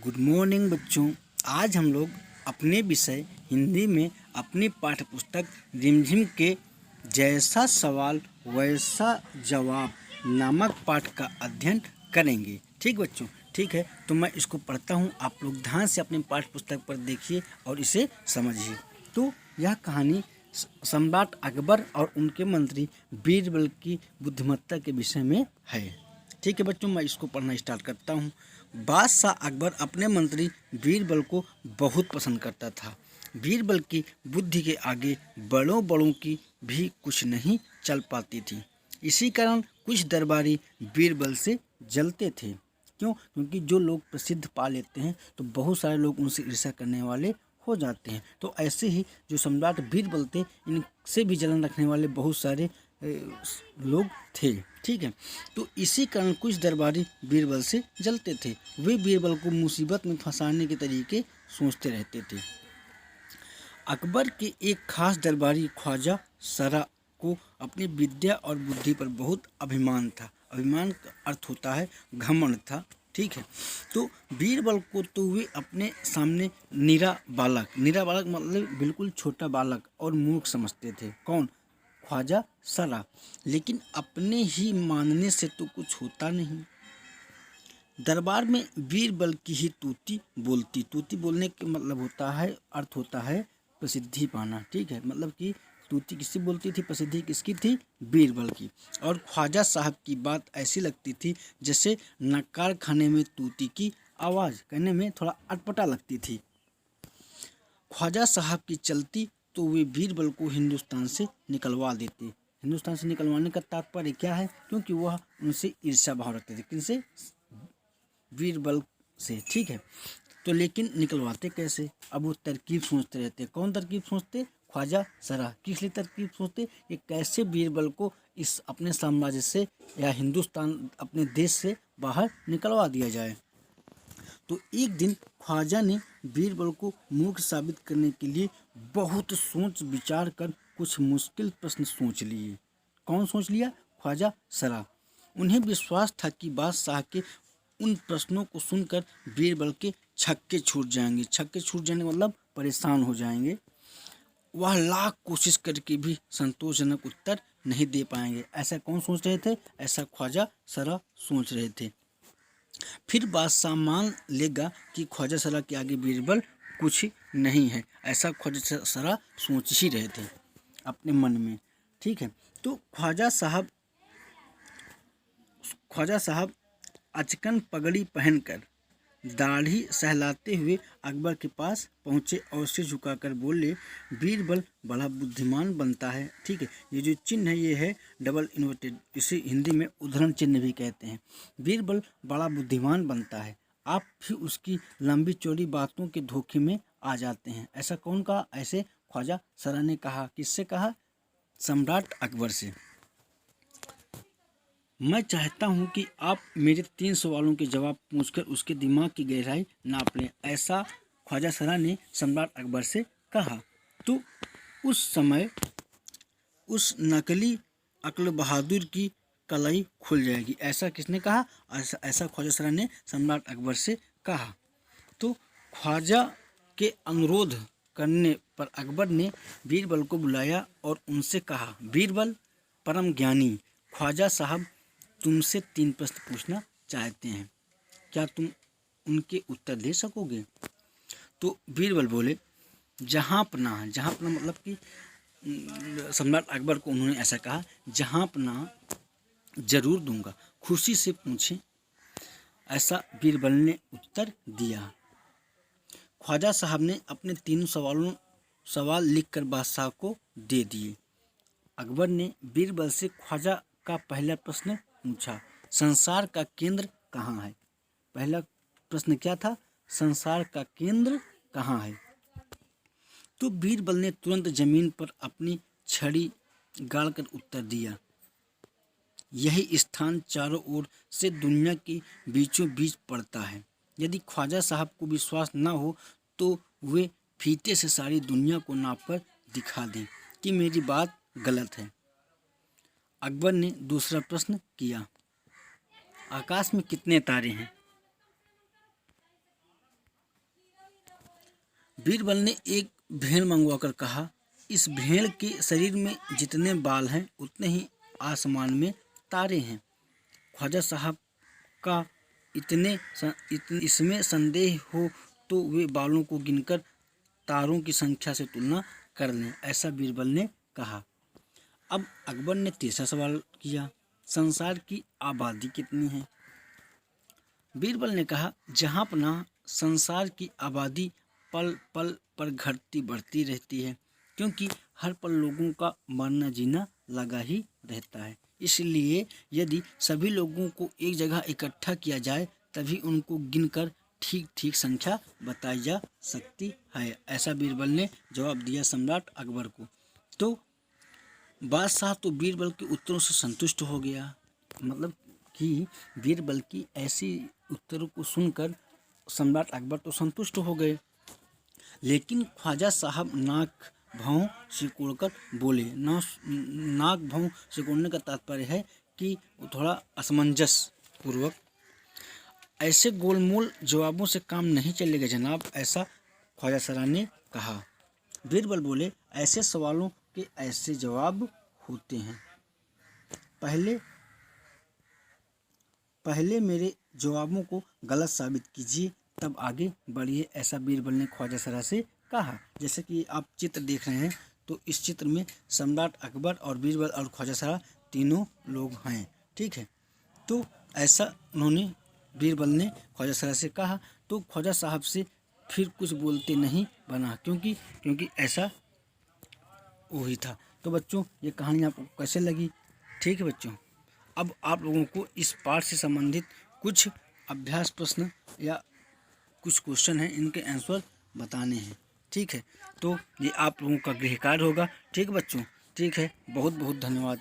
Good morning बच्चों। आज हम लोग अपने विषय हिंदी में अपनी पाठ्य पुस्तक रिमझिम के जैसा सवाल वैसा जवाब नामक पाठ का अध्ययन करेंगे। ठीक बच्चों, ठीक है। तो मैं इसको पढ़ता हूँ, आप लोग ध्यान से अपनी पाठ्य पुस्तक पर देखिए और इसे समझिए। तो यह कहानी सम्राट अकबर और उनके मंत्री बीरबल की बुद्धिमत्ता के विषय में है। ठीक है बच्चों, मैं इसको पढ़ना स्टार्ट करता हूँ। बादशाह अकबर अपने मंत्री बीरबल को बहुत पसंद करता था। बीरबल की बुद्धि के आगे बड़ों बड़ों की भी कुछ नहीं चल पाती थी। इसी कारण कुछ दरबारी बीरबल से जलते थे। क्यों? क्योंकि जो लोग प्रसिद्ध पा लेते हैं तो बहुत सारे लोग उनसे ईर्ष्या करने वाले हो जाते हैं। तो ऐसे ही जो सम्राट बीरबल थे, इनसे भी जलन रखने वाले बहुत सारे लोग थे। ठीक है, तो इसी कारण कुछ दरबारी बीरबल से जलते थे। वे बीरबल को मुसीबत में फंसाने के तरीके सोचते रहते थे। अकबर के एक खास दरबारी ख्वाजा सरा को अपनी विद्या और बुद्धि पर बहुत अभिमान था। अभिमान का अर्थ होता है घमंड था। ठीक है, तो बीरबल को तो वे अपने सामने निरा बालक मतलब बिल्कुल छोटा बालक और मूर्ख समझते थे। कौन? ख्वाजा सरा। लेकिन अपने ही मानने से तो कुछ होता नहीं। दरबार में बीरबल की ही तूती बोलती। तूती बोलने का मतलब होता है, अर्थ होता है प्रसिद्धि पाना। ठीक है, मतलब कि तूती किसकी बोलती थी? प्रसिद्धि किसकी थी? बीरबल की। और ख्वाजा साहब की बात ऐसी लगती थी जैसे नक्कार खाने में तूती की आवाज़ कहने में थोड़ा अटपटा लगती थी। ख्वाजा साहब की चलती तो वे बीरबल को हिंदुस्तान से निकलवा देते। हिंदुस्तान से निकलवाने का तात्पर्य क्या है? क्योंकि वह उनसे ईर्ष्या भाव रखते थे। किनसे? बीरबल से। ठीक है, तो लेकिन निकलवाते कैसे? अब वो तरकीब सोचते रहते। कौन तरकीब सोचते? ख्वाजा सरा। किस लिए तरकीब सोचते? कि कैसे बीरबल को इस अपने साम्राज्य से या हिंदुस्तान अपने देश से बाहर निकलवा दिया जाए। तो एक दिन ख्वाजा ने बीरबल को मूर्ख साबित करने के लिए बहुत सोच विचार कर कुछ मुश्किल प्रश्न सोच लिए। कौन सोच लिया? ख्वाजा सरा। उन्हें विश्वास था कि बादशाह के उन प्रश्नों को सुनकर बीरबल के छक्के छूट जाएंगे। छक्के छूट जाने मतलब परेशान हो जाएंगे। वह लाख कोशिश करके भी संतोषजनक उत्तर नहीं दे पाएंगे। ऐसा कौन सोच रहे थे? ऐसा ख्वाजा सरा सोच रहे थे। फिर बादशाह मान लेगा कि ख्वाजा सरा के आगे बीरबल कुछ नहीं है। ऐसा ख्वाजा सरा सोच ही रहे थे अपने मन में। ठीक है, तो ख्वाजा साहब अचकन पगड़ी पहनकर दाढ़ी सहलाते हुए अकबर के पास पहुंचे और सिर झुकाकर बोले, बीरबल बड़ा बुद्धिमान बनता है। ठीक है, ये जो चिन्ह है ये है डबल इन्वर्टेड, इसे हिंदी में उद्धरण चिन्ह भी कहते हैं। बीरबल बड़ा बुद्धिमान बनता है, आप भी उसकी लंबी चौड़ी बातों के धोखे में आ जाते हैं। ऐसा कौन कहा? ऐसे ख्वाजा सरा ने कहा। किससे कहा? सम्राट अकबर से। मैं चाहता हूं कि आप मेरे 3 सवालों के जवाब पूछकर उसके दिमाग की गहराई नाप लें। ऐसा ख्वाजा सरा ने सम्राट अकबर से कहा। तो उस समय उस नकली अकल बहादुर की कलाई खुल जाएगी। ऐसा किसने कहा? ऐसा ख्वाजा सरा ने सम्राट अकबर से कहा। तो ख्वाजा के अनुरोध करने पर अकबर ने बीरबल को बुलाया और उनसे कहा, बीरबल परम ज्ञानी, ख्वाजा साहब तुमसे 3 प्रश्न पूछना चाहते हैं, क्या तुम उनके उत्तर दे सकोगे? तो बीरबल बोले, जहाँ पनाह मतलब कि सम्राट अकबर को उन्होंने ऐसा कहा, जहाँ पनाह जरूर दूंगा, खुशी से पूछें। ऐसा बीरबल ने उत्तर दिया। ख्वाजा साहब ने अपने 3 सवाल लिखकर बादशाह को दे दिए। अकबर ने बीरबल से ख्वाजा का पहला प्रश्न पूछा, संसार का केंद्र कहाँ है? पहला प्रश्न क्या था? संसार का केंद्र कहाँ है? तो बीरबल ने तुरंत जमीन पर अपनी छड़ी गाड़कर उत्तर दिया, यही स्थान चारों ओर से दुनिया के बीचों बीच पड़ता है। यदि ख्वाजा साहब को विश्वास न हो तो वे फीते से सारी दुनिया को नापकर दिखा दें कि मेरी बात गलत है। अकबर ने दूसरा प्रश्न किया, आकाश में कितने तारे हैं? बीरबल ने एक भेड़ मंगवा कर कहा, इस भेड़ के शरीर में जितने बाल हैं उतने ही आसमान में तारे हैं। ख्वाजा साहब का इसमें संदेह हो तो वे बालों को गिनकर तारों की संख्या से तुलना कर लें, ऐसा बीरबल ने कहा। अब अकबर ने तीसरा सवाल किया, संसार की आबादी कितनी है? बीरबल ने कहा, जहाँ अपना संसार की आबादी पल पल पर घटती बढ़ती रहती है, क्योंकि हर पल लोगों का मरना जीना लगा ही रहता है। इसलिए यदि सभी लोगों को एक जगह इकट्ठा किया जाए तभी उनको गिनकर ठीक ठीक संख्या बताई जा सकती है, ऐसा बीरबल ने जवाब दिया सम्राट अकबर को। तो बादशाह तो बीरबल के उत्तरों से संतुष्ट हो गया, मतलब कि बीरबल की ऐसी उत्तरों को सुनकर सम्राट अकबर तो संतुष्ट हो गए। लेकिन ख्वाजा साहब नाक भाव सिकोड़कर बोले। नाक भाव सिकोड़ने का तात्पर्य है कि वो थोड़ा असमंजस पूर्वक, ऐसे गोलमोल जवाबों से काम नहीं चलेगा जनाब, ऐसा ख्वाजा सरा ने कहा। बीरबल बोले, ऐसे सवालों के ऐसे जवाब होते हैं, पहले मेरे जवाबों को गलत साबित कीजिए तब आगे बढ़िए, ऐसा बीरबल ने ख्वाजा सरा से कहा। जैसे कि आप चित्र देख रहे हैं, तो इस चित्र में सम्राट अकबर और बीरबल और ख्वाजा सरा तीनों लोग हैं, ठीक है। तो ऐसा उन्होंने बीरबल ने ख्वाजा सरा से कहा, तो ख्वाजा साहब से फिर कुछ बोलते नहीं बना, क्योंकि ऐसा वही था। तो बच्चों, ये कहानी आपको कैसे लगी? ठीक है बच्चों, अब आप लोगों को इस पाठ से संबंधित कुछ अभ्यास प्रश्न या कुछ क्वेश्चन हैं, इनके आंसर बताने हैं, ठीक है। तो ये आप लोगों का गृह कार्य होगा, ठीक है बच्चों, ठीक है। बहुत बहुत धन्यवाद।